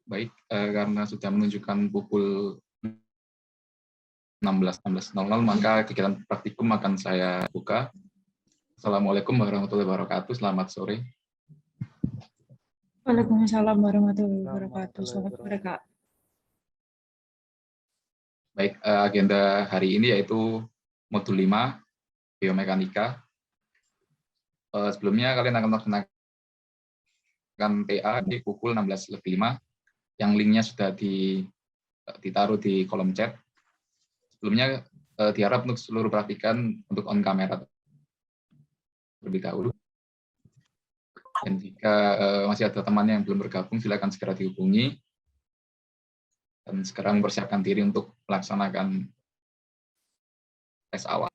Baik, karena sudah menunjukkan pukul 16.00, maka kegiatan praktikum akan saya buka. Assalamualaikum warahmatullahi wabarakatuh. Selamat sore. Waalaikumsalam warahmatullahi wabarakatuh. Selamat sore, Kak. Baik, agenda hari ini yaitu modul 5, biomekanika. Sebelumnya kalian akan melaksanakan TA di pukul 16.05, yang linknya sudah ditaruh di kolom chat. Sebelumnya diharap untuk seluruh praktikan untuk on kamera terlebih dahulu. Dan jika masih ada temannya yang belum bergabung, silakan segera dihubungi. Dan sekarang mempersiapkan diri untuk melaksanakan tes awal.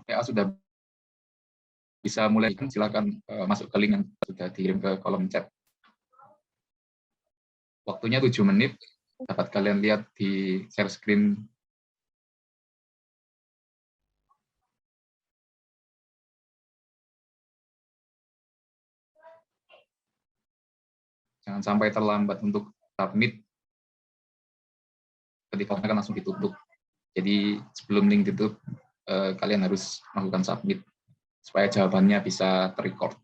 PA sudah bisa mulai, silakan masuk ke link yang sudah dikirim ke kolom chat. Waktunya 7 menit, dapat kalian lihat di share screen. Jangan sampai terlambat untuk submit, ketika akan langsung ditutup. Jadi sebelum link ditutup, kalian harus melakukan submit supaya jawabannya bisa terrecord.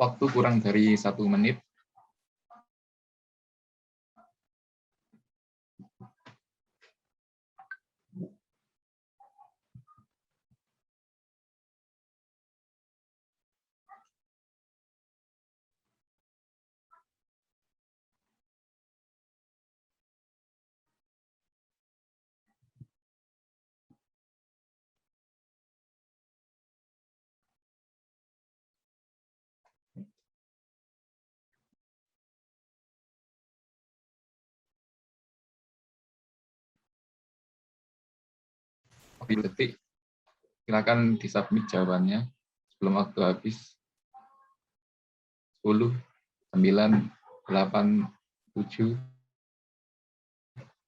waktu kurang dari 1 menit. Oke, detik. Silakan disubmit jawabannya sebelum waktu habis. 10, 9, 8, 7,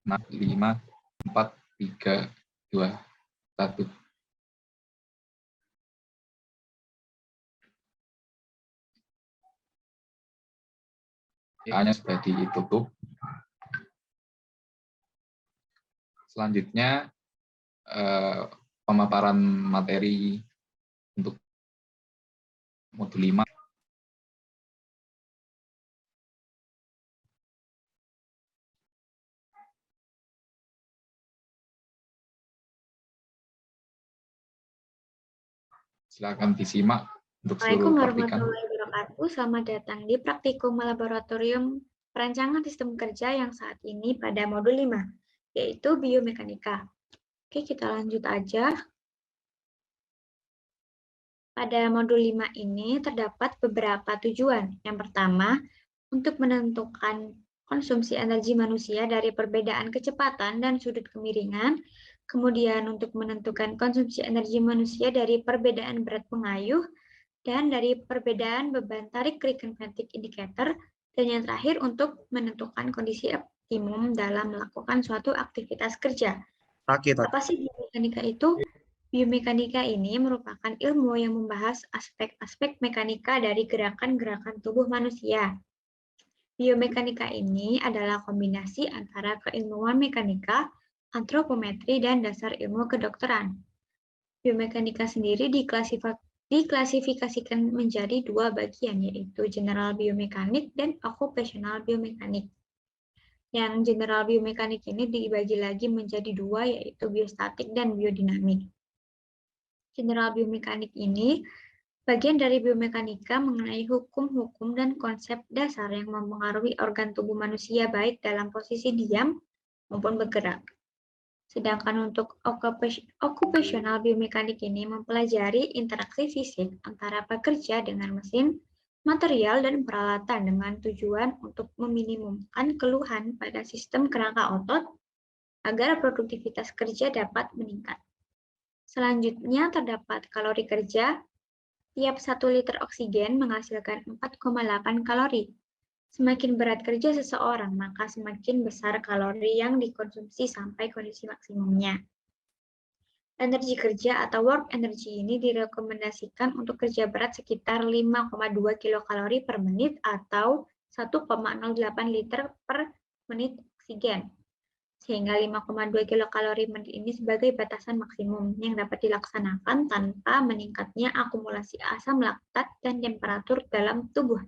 6, 5, 4, 3, 2, 1. A-nya sudah ditutup. Selanjutnya pemaparan materi untuk modul 5. Silakan disimak untuk seluruh Assalamualaikum praktikan. warahmatullahi wabarakatuh. Selamat datang di praktikum laboratorium perancangan sistem kerja yang saat ini pada modul 5, yaitu biomekanika. Oke, kita lanjut aja. Pada modul 5 ini terdapat beberapa tujuan. Yang pertama, untuk menentukan konsumsi energi manusia dari perbedaan kecepatan dan sudut kemiringan. Kemudian untuk menentukan konsumsi energi manusia dari perbedaan berat pengayuh dan dari perbedaan beban tarik Rickenbacker indicator, dan yang terakhir untuk menentukan kondisi optimum dalam melakukan suatu aktivitas kerja. Apa sih biomekanika itu? Biomekanika ini merupakan ilmu yang membahas aspek-aspek mekanika dari gerakan-gerakan tubuh manusia. Biomekanika ini adalah kombinasi antara keilmuan mekanika, antropometri, dan dasar ilmu kedokteran. Biomekanika sendiri diklasifikasikan menjadi 2 bagian, yaitu general biomekanik dan occupational biomekanik. Yang general biomekanik ini dibagi lagi menjadi 2, yaitu biostatik dan biodinamik. General biomekanik ini bagian dari biomekanika mengenai hukum-hukum dan konsep dasar yang mempengaruhi organ tubuh manusia baik dalam posisi diam maupun bergerak. Sedangkan untuk occupational biomekanik ini mempelajari interaksi fisik antara pekerja dengan mesin, material, dan peralatan dengan tujuan untuk meminimumkan keluhan pada sistem kerangka otot agar produktivitas kerja dapat meningkat. Selanjutnya terdapat kalori kerja. Tiap 1 liter oksigen menghasilkan 4,8 kalori. Semakin berat kerja seseorang, maka semakin besar kalori yang dikonsumsi sampai kondisi maksimumnya. Energi kerja atau work energy ini direkomendasikan untuk kerja berat sekitar 5,2 kilokalori per menit atau 1,08 liter per menit oksigen. Sehingga 5,2 kilokalori menit ini sebagai batasan maksimum yang dapat dilaksanakan tanpa meningkatnya akumulasi asam laktat dan temperatur dalam tubuh.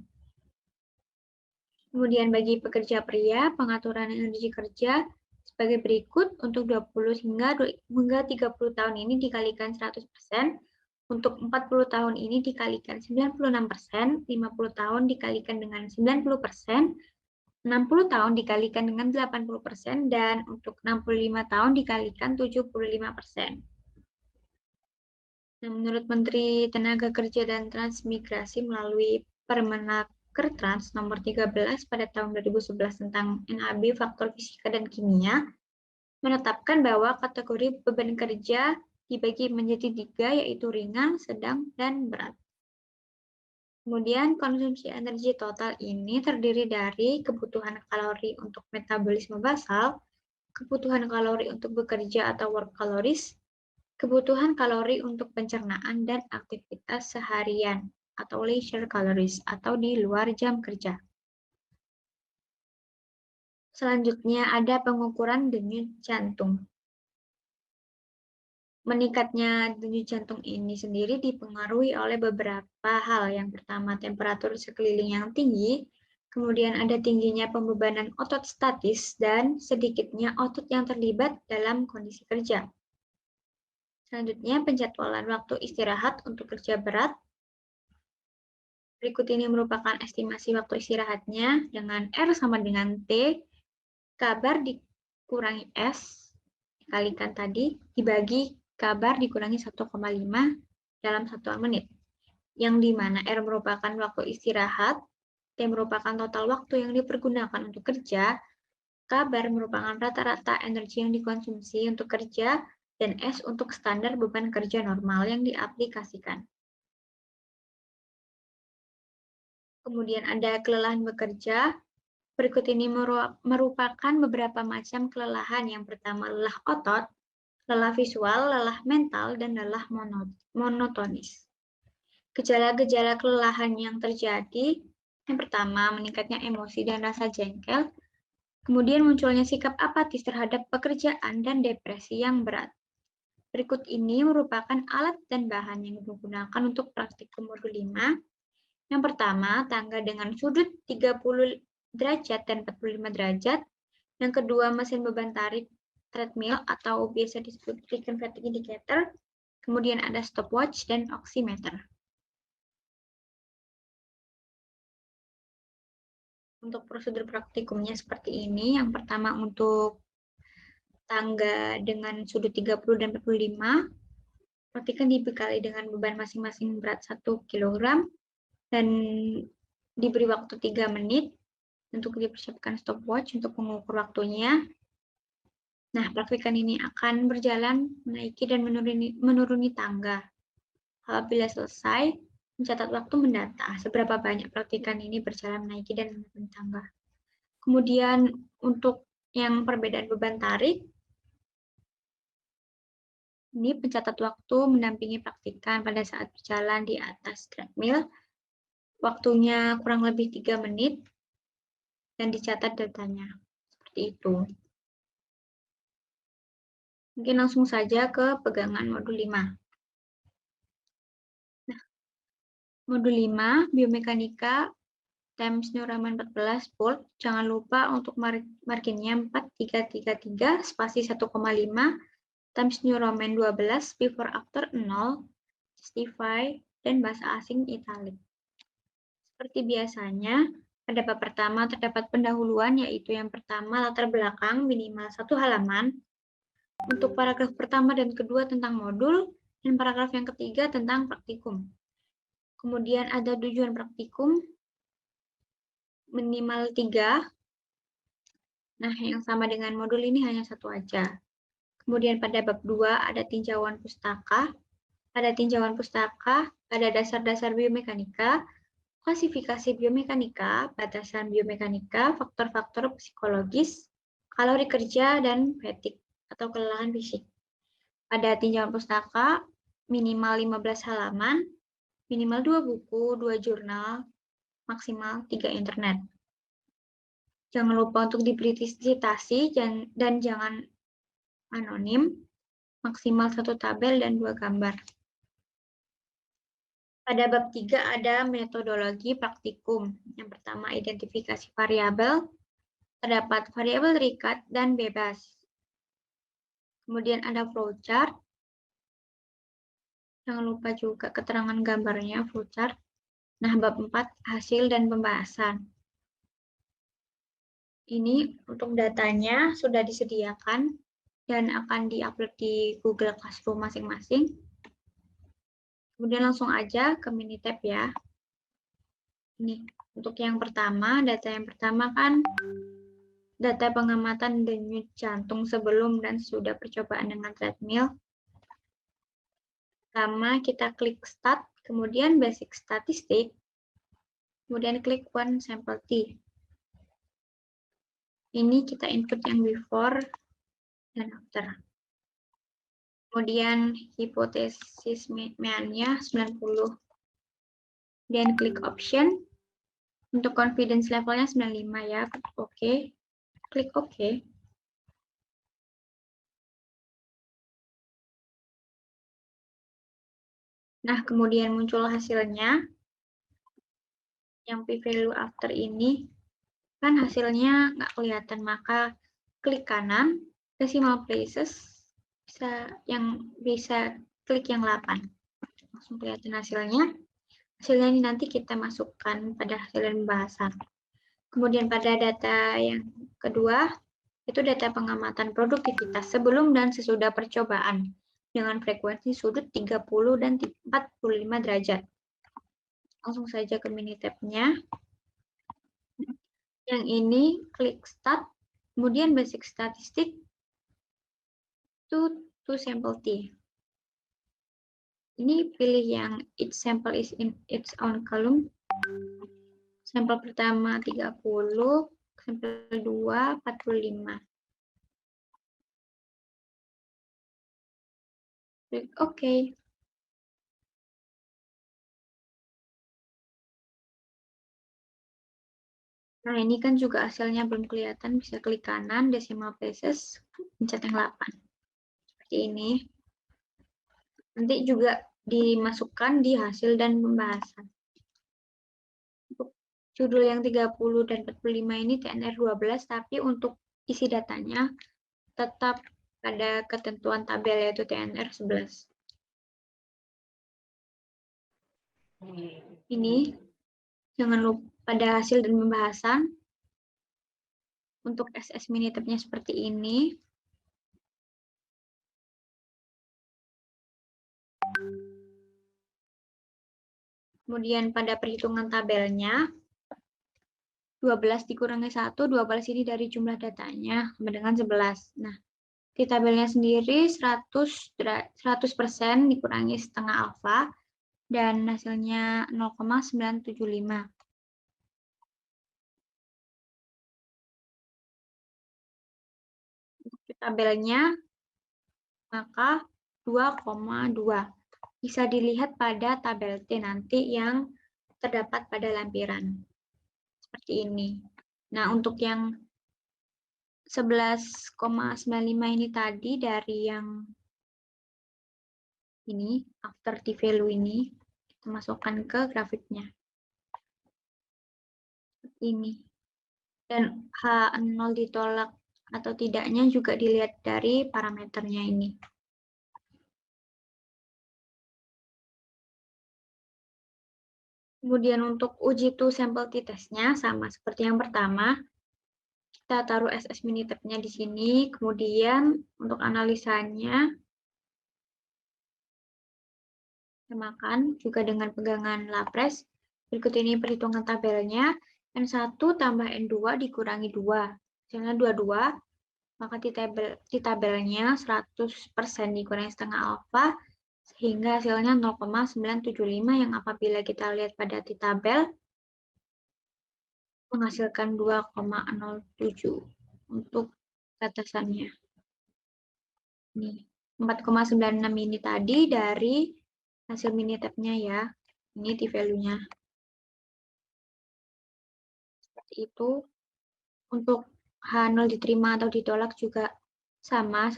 Kemudian bagi pekerja pria, pengaturan energi kerja sebagai berikut. Untuk 20 hingga 30 tahun ini dikalikan 100%, untuk 40 tahun ini dikalikan 96%, 50 tahun dikalikan dengan 90%, 60 tahun dikalikan dengan 80%, dan untuk 65 tahun dikalikan 75%. Nah, menurut Menteri Tenaga Kerja dan Transmigrasi melalui Permenaker nomor 13 pada tahun 2011 tentang NAB faktor fisika dan kimia, menetapkan bahwa kategori beban kerja dibagi menjadi 3, yaitu ringan, sedang, dan berat. Kemudian konsumsi energi total ini terdiri dari kebutuhan kalori untuk metabolisme basal, kebutuhan kalori untuk bekerja atau work calories, kebutuhan kalori untuk pencernaan dan aktivitas seharian atau leisure calories atau di luar jam kerja. Selanjutnya ada pengukuran denyut jantung. Meningkatnya denyut jantung ini sendiri dipengaruhi oleh beberapa hal. Yang pertama, temperatur sekeliling yang tinggi, kemudian ada tingginya pembebanan otot statis, dan sedikitnya otot yang terlibat dalam kondisi kerja. Selanjutnya, penjadwalan waktu istirahat untuk kerja berat. Berikut ini merupakan estimasi waktu istirahatnya dengan R sama dengan T, kabar dikurangi S, dikalikan tadi, dibagi kabar dikurangi 1,5 dalam satuan menit. Yang dimana R merupakan waktu istirahat, T merupakan total waktu yang dipergunakan untuk kerja, kabar merupakan rata-rata energi yang dikonsumsi untuk kerja, dan S untuk standar beban kerja normal yang diaplikasikan. Kemudian ada kelelahan bekerja. Berikut ini merupakan beberapa macam kelelahan. Yang pertama, lelah otot, lelah visual, lelah mental, dan lelah monotonis. Gejala-gejala kelelahan yang terjadi, yang pertama, meningkatnya emosi dan rasa jengkel, kemudian munculnya sikap apatis terhadap pekerjaan dan depresi yang berat. Berikut ini merupakan alat dan bahan yang digunakan untuk praktikum modul 5. Yang pertama, tangga dengan sudut 30 derajat dan 45 derajat. Yang kedua, mesin beban tarik treadmill atau biasa disebut frequent fatigue indicator. Kemudian ada stopwatch dan oximeter. Untuk prosedur praktikumnya seperti ini. Yang pertama untuk tangga dengan sudut 30 dan 45. Praktikan dibekali dengan beban masing-masing berat 1 kg. Dan diberi waktu 3 menit untuk dipersiapkan stopwatch untuk mengukur waktunya. Nah, praktikan ini akan berjalan menaiki dan menuruni tangga. Apabila selesai, mencatat waktu mendata seberapa banyak praktikan ini berjalan menaiki dan menuruni tangga. Kemudian untuk yang perbedaan beban tarik, ini pencatat waktu mendampingi praktikan pada saat berjalan di atas treadmill. Waktunya kurang lebih 3 menit dan dicatat datanya. Seperti itu. Mungkin langsung saja ke pegangan modul 5. Nah, modul 5, biomekanika, Times New Roman 14 volt. Jangan lupa untuk marginnya 4333, spasi 1,5, Times New Roman 12, before after 0, justify, dan bahasa asing italic. Seperti biasanya, pada bab pertama terdapat pendahuluan, yaitu yang pertama latar belakang minimal 1 halaman, untuk paragraf pertama dan kedua tentang modul, dan paragraf yang ketiga tentang praktikum. Kemudian ada tujuan praktikum, minimal 3. Nah, yang sama dengan modul ini hanya 1 aja. Kemudian pada bab 2 ada tinjauan pustaka. Pada tinjauan pustaka, ada dasar-dasar biomekanika, klasifikasi biomekanika, batasan biomekanika, faktor-faktor psikologis, kalori kerja, dan fatigue atau kelelahan fisik. Pada tinjauan pustaka, minimal 15 halaman, minimal 2 buku, 2 jurnal, maksimal 3 internet. Jangan lupa untuk diberi citasi dan jangan anonim, maksimal 1 tabel dan 2 gambar. Pada bab 3 ada metodologi praktikum. Yang pertama, identifikasi variabel. Terdapat variabel terikat dan bebas. Kemudian ada flowchart. Jangan lupa juga keterangan gambarnya, flowchart. Nah, bab 4, hasil dan pembahasan. Ini untuk datanya sudah disediakan dan akan diupload di Google Classroom masing-masing. Kemudian langsung aja ke Minitab ya. Ini untuk yang pertama, data yang pertama kan data pengamatan denyut jantung sebelum dan sudah percobaan dengan treadmill. Pertama kita klik Start, kemudian Basic Statistik, kemudian klik One Sample T. Ini kita input yang before dan after. Kemudian hipotesis mean-nya 90. Dan klik option. Untuk confidence levelnya 95 ya. Oke. Klik OK. Nah, kemudian muncul hasilnya. Yang p-value after ini, kan hasilnya nggak kelihatan, maka klik kanan, decimal places, bisa klik yang 8. Langsung kelihatan hasilnya. Hasilnya ini nanti kita masukkan pada hasil pembahasan. Kemudian pada data yang kedua, itu data pengamatan produktivitas sebelum dan sesudah percobaan dengan frekuensi sudut 30 dan 45 derajat. Langsung saja ke Minitab-nya. Yang ini klik start, kemudian basic statistik to sample T. Ini pilih yang each sample is in its own column. Sampel pertama 30, sampel 2 45. Klik OK. Nah, ini kan juga hasilnya belum kelihatan, bisa klik kanan, decimal places, pencet yang 8. Seperti ini. Nanti juga dimasukkan di hasil dan pembahasan. Untuk judul yang 30 dan 45 ini TNR 12, tapi untuk isi datanya tetap pada ketentuan tabel yaitu TNR 11. Ini jangan lupa pada hasil dan pembahasan. Untuk SS Minitab-nya seperti ini. Kemudian pada perhitungan tabelnya, 12 dikurangi 1, 12 ini dari jumlah datanya, sama dengan 11. Nah, di tabelnya sendiri 100% dikurangi setengah alfa, dan hasilnya 0,975. Untuk di tabelnya, maka 2,2. Bisa dilihat pada tabel T nanti yang terdapat pada lampiran. Seperti ini. Nah, untuk yang 11,95 ini tadi dari yang ini, after T value ini, kita masukkan ke grafiknya. Seperti ini. Dan H0 ditolak atau tidaknya juga dilihat dari parameternya ini. Kemudian untuk uji to sample t-testnya sama seperti yang pertama. Kita taruh SS Minitab-nya di sini, kemudian untuk analisanya samakan juga dengan pegangan lapres. Berikut ini perhitungan tabelnya. N1 tambah N2 dikurangi 2. Hasilnya 22. Maka di tabelnya 100% dikurangi setengah alfa, sehingga hasilnya 0,975 yang apabila kita lihat pada di tabel, menghasilkan 2,07 untuk batasannya. Ini 4,96 ini tadi dari hasil Minitab-nya ya. Ini T value-nya. Seperti itu. Untuk H0 diterima atau ditolak juga sama,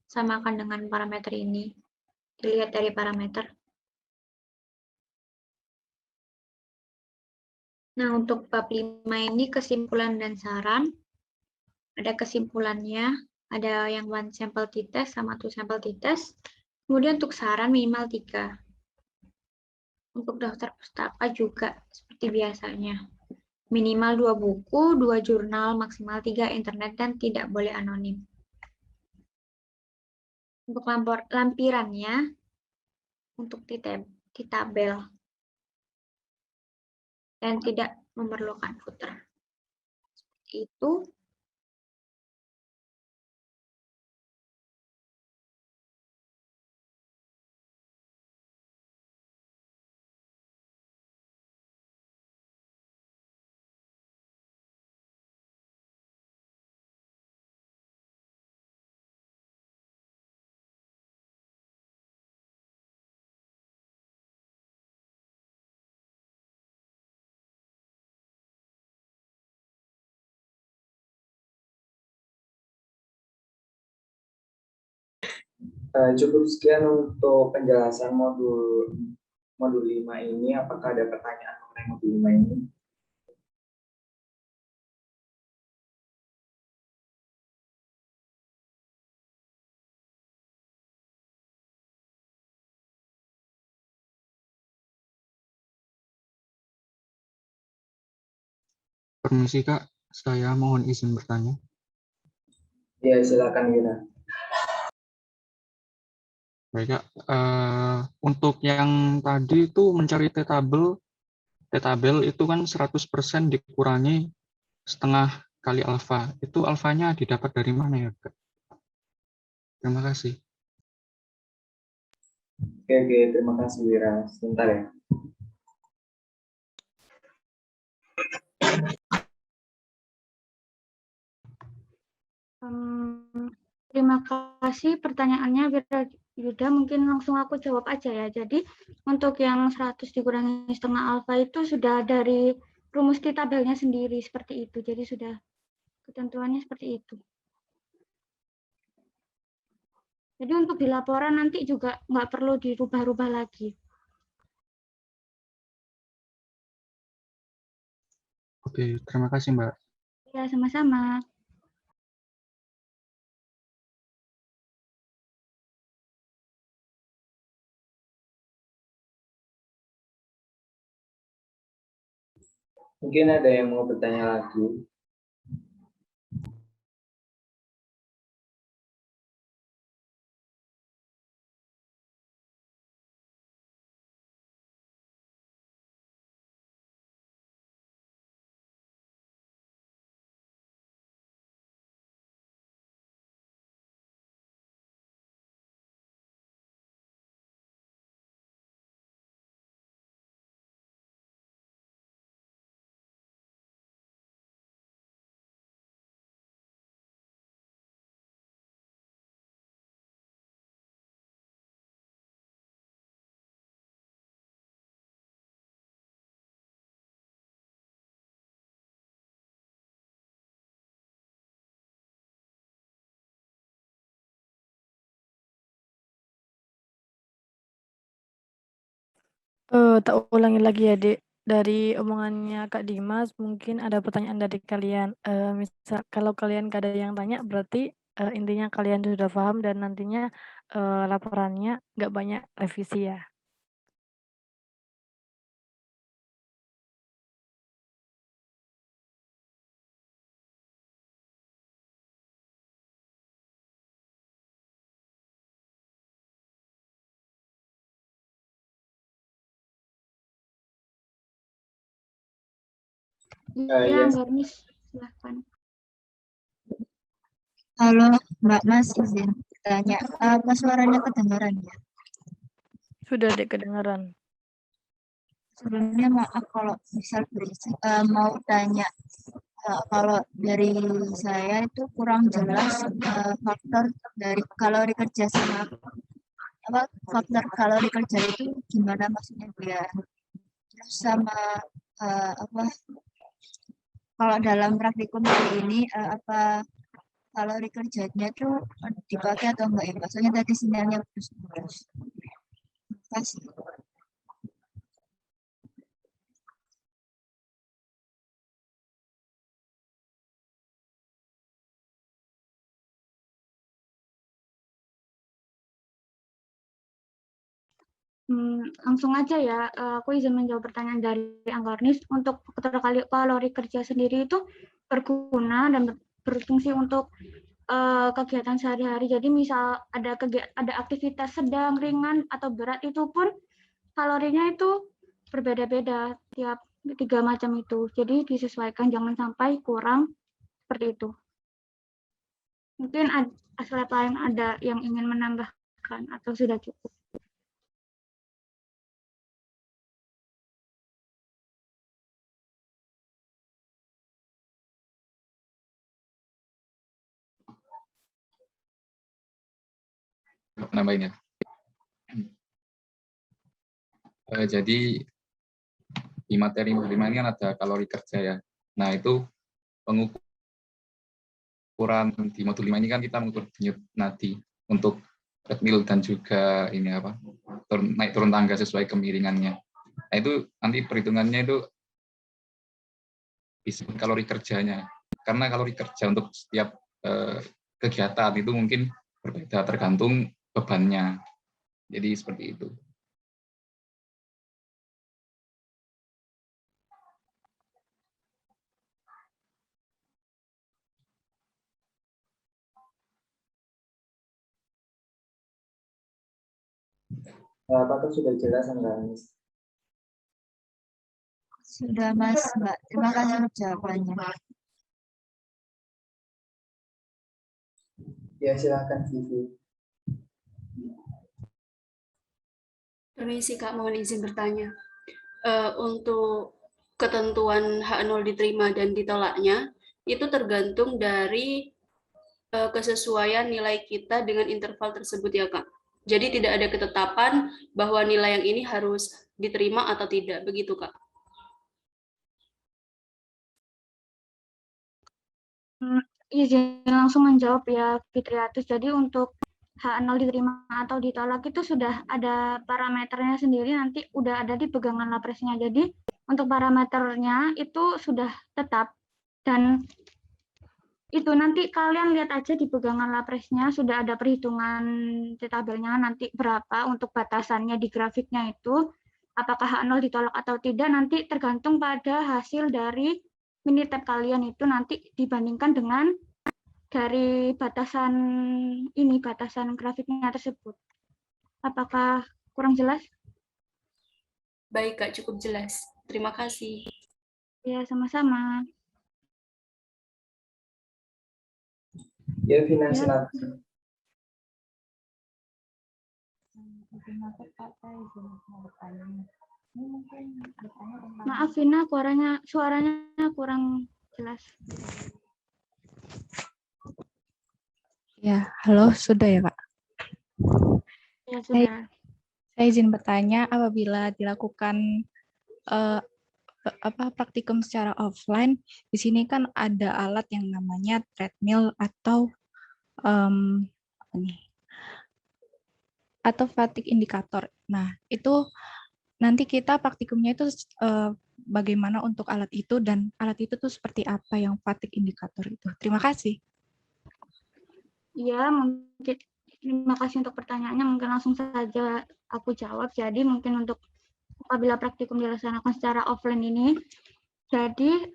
samakan dengan parameter ini. Dilihat dari parameter. Nah, untuk bab 5 ini kesimpulan dan saran. Ada kesimpulannya, ada yang one sample t-test sama two sample t-test. Kemudian untuk saran minimal 3. Untuk daftar pustaka juga seperti biasanya. Minimal 2 buku, 2 jurnal, maksimal 3 internet, dan tidak boleh anonim. Untuk lampirannya, untuk di tabel. Dan tidak memerlukan footer. Seperti itu. Cukup sekian untuk penjelasan modul modul 5 ini, apakah ada pertanyaan mengenai modul 5 ini? Permisi Kak, saya mohon izin bertanya. Ya, silakan Wira. Baik Kak, untuk yang tadi itu mencari T-tabel itu kan 100% dikurangi setengah kali alfa. Itu alfanya didapat dari mana ya Kak? Terima kasih. Oke, terima kasih Wira. Sebentar ya. Terima kasih pertanyaannya, Yuda. Mungkin langsung aku jawab aja ya. Jadi untuk yang 100 dikurangi setengah alfa itu sudah dari rumus tabelnya sendiri seperti itu. Jadi sudah ketentuannya seperti itu. Jadi untuk di laporan nanti juga nggak perlu dirubah-rubah lagi. Oke, terima kasih Mbak. Ya, sama-sama. Mungkin ada yang mau bertanya lagi. Tak ulangi lagi ya, Dek. Dari omongannya Kak Dimas, mungkin ada pertanyaan dari kalian. Misal kalau kalian gak ada yang tanya, berarti intinya kalian sudah paham dan nantinya laporannya nggak banyak revisi ya. Iya, Yes. Garnis, silahkan. Halo Mbak, Mas izin tanya, apa suaranya kedengaran ya? Sudah, Dek, kedengaran. Sebelumnya maaf kalau misal berisik, mau tanya, kalau dari saya itu kurang jelas faktor dari kalori kerja sama apa faktor kalori kerja itu gimana maksudnya biar terus sama apa kalau dalam praktikum hari ini apa kalori kerjanya tuh dipakai atau enggak ya? Maksudnya tadi sinyalnya putus-putus. Kasih. Langsung aja ya, aku izin menjawab pertanyaan dari Anggarnis. Untuk faktor kalori kerja sendiri itu berguna dan berfungsi untuk kegiatan sehari-hari. Jadi misal ada aktivitas sedang, ringan, atau berat, itu pun kalorinya itu berbeda-beda tiap 3 macam itu. Jadi disesuaikan, jangan sampai kurang seperti itu. Mungkin aspek lain ada yang ingin menambahkan atau sudah cukup? Nambahin ya. Jadi di materi modul 5 ini kan ada kalori kerja ya. Nah, itu pengukuran di modul 5 ini kan kita mengukur denyut nadi untuk treadmill dan juga ini apa naik turun tangga sesuai kemiringannya. Nah itu nanti perhitungannya itu bisa kalori kerjanya, karena kalori kerja untuk setiap kegiatan itu mungkin berbeda tergantung bebannya. Jadi seperti itu. Apakah sudah jelas enggak, Miss? Sudah Mas, Mbak. Terima kasih untuk jawabannya. Ya, silakan Vivi. Permisi Kak, mohon izin bertanya. Untuk ketentuan H0 diterima dan ditolaknya, itu tergantung dari kesesuaian nilai kita dengan interval tersebut ya Kak. Jadi tidak ada ketetapan bahwa nilai yang ini harus diterima atau tidak, begitu Kak. Izin langsung menjawab ya Fitriatus. Jadi untuk H0 diterima atau ditolak itu sudah ada parameternya sendiri, nanti udah ada di pegangan lapresnya. Jadi untuk parameternya itu sudah tetap, dan itu nanti kalian lihat aja di pegangan lapresnya sudah ada perhitungan tabelnya nanti berapa untuk batasannya di grafiknya itu, apakah H0 ditolak atau tidak nanti tergantung pada hasil dari Minitab kalian itu nanti dibandingkan dengan dari batasan ini, batasan grafiknya tersebut. Apakah kurang jelas? Baik Kak, cukup jelas. Terima kasih. Ya, sama-sama. Ya, Vina, silakan. Maaf Vina, suaranya kurang jelas. Ya, halo, sudah ya Kak? Ya, sudah. Saya izin bertanya, apabila dilakukan praktikum secara offline, di sini kan ada alat yang namanya treadmill atau atau fatigue indikator. Nah, itu nanti kita praktikumnya itu bagaimana untuk alat itu, dan alat itu tuh seperti apa yang fatigue indikator itu. Terima kasih. Ya, mungkin terima kasih untuk pertanyaannya. Mungkin langsung saja aku jawab. Jadi mungkin untuk apabila praktikum dilaksanakan secara offline ini, jadi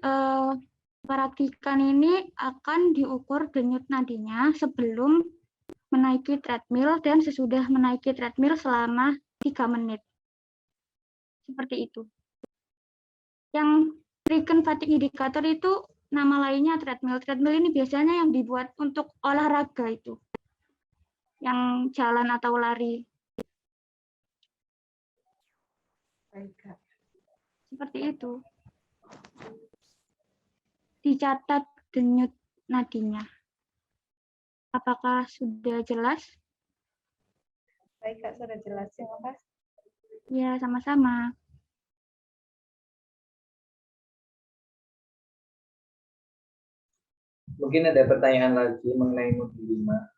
praktikan ini akan diukur denyut nadinya sebelum menaiki treadmill dan sesudah menaiki treadmill selama 3 menit. Seperti itu. Yang Recurrent Fatigue Indicator itu nama lainnya treadmill. Treadmill ini biasanya yang dibuat untuk olahraga itu. Yang jalan atau lari. Seperti itu. Dicatat denyut nadinya. Apakah sudah jelas? Baik Kak, sudah jelas. Terima kasih. Ya, sama-sama. Mungkin ada pertanyaan lagi mengenai modul 5.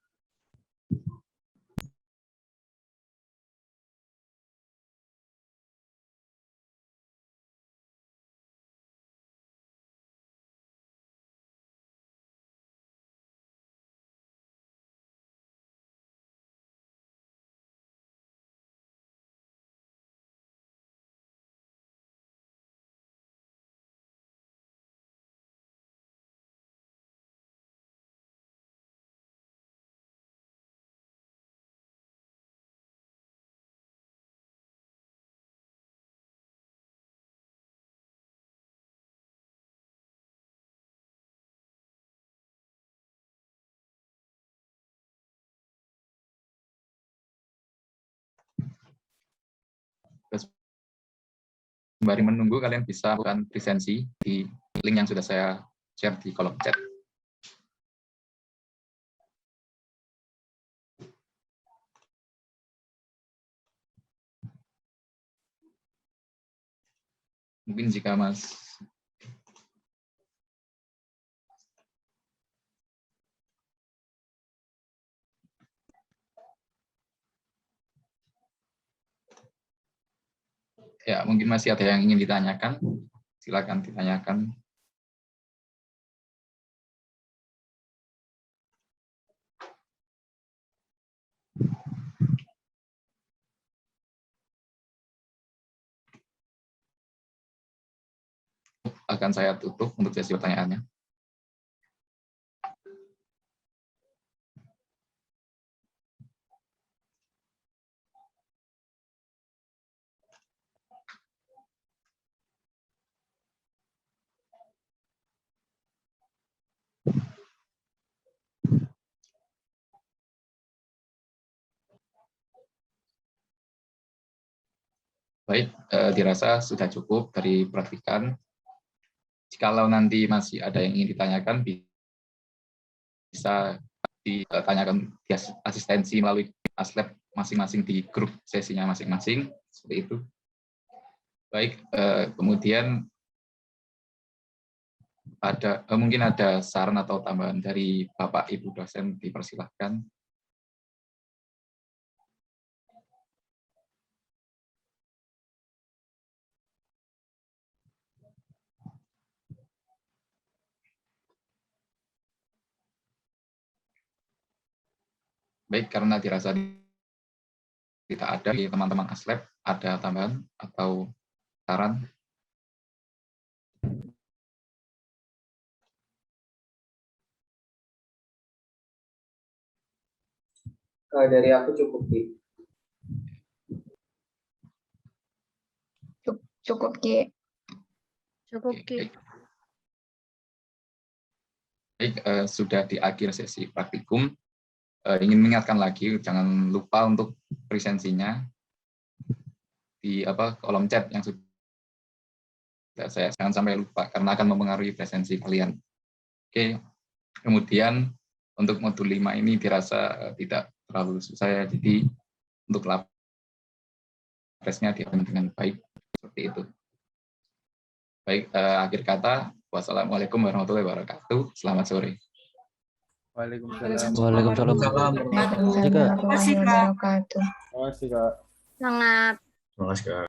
Sembari menunggu, kalian bisa melakukan presensi di link yang sudah saya share di kolom chat. Mungkin jika Mas Ya, mungkin masih ada yang ingin ditanyakan. Silakan ditanyakan. Akan saya tutup untuk sesi pertanyaannya. Baik, dirasa sudah cukup dari praktikan. Jikalau nanti masih ada yang ingin ditanyakan, bisa ditanyakan di asistensi melalui Aslab masing-masing di grup sesinya masing-masing, seperti itu. Baik, kemudian mungkin ada saran atau tambahan dari Bapak Ibu dosen, dipersilahkan. Baik, karena dirasa tidak ada di teman-teman Aslab, ada tambahan atau saran? Dari aku cukup, Ki. Cukup, Ki. Cukup, Ki. Baik, sudah di akhir sesi praktikum. Ingin mengingatkan lagi, jangan lupa untuk presensinya di kolom chat yang sudah saya jangan sampai lupa karena akan mempengaruhi presensi kalian. Oke, kemudian untuk modul 5 ini dirasa tidak terlalu susah ya, jadi untuk lapresnya diatur dengan baik seperti itu. Baik, akhir kata, wassalamualaikum warahmatullahi wabarakatuh. Selamat sore. Waalaikumsalam. Waalaikumsalam. Warahmatullahi wabarakatuh. Terima kasih, Kak. Sangat. Terima kasih, Kak.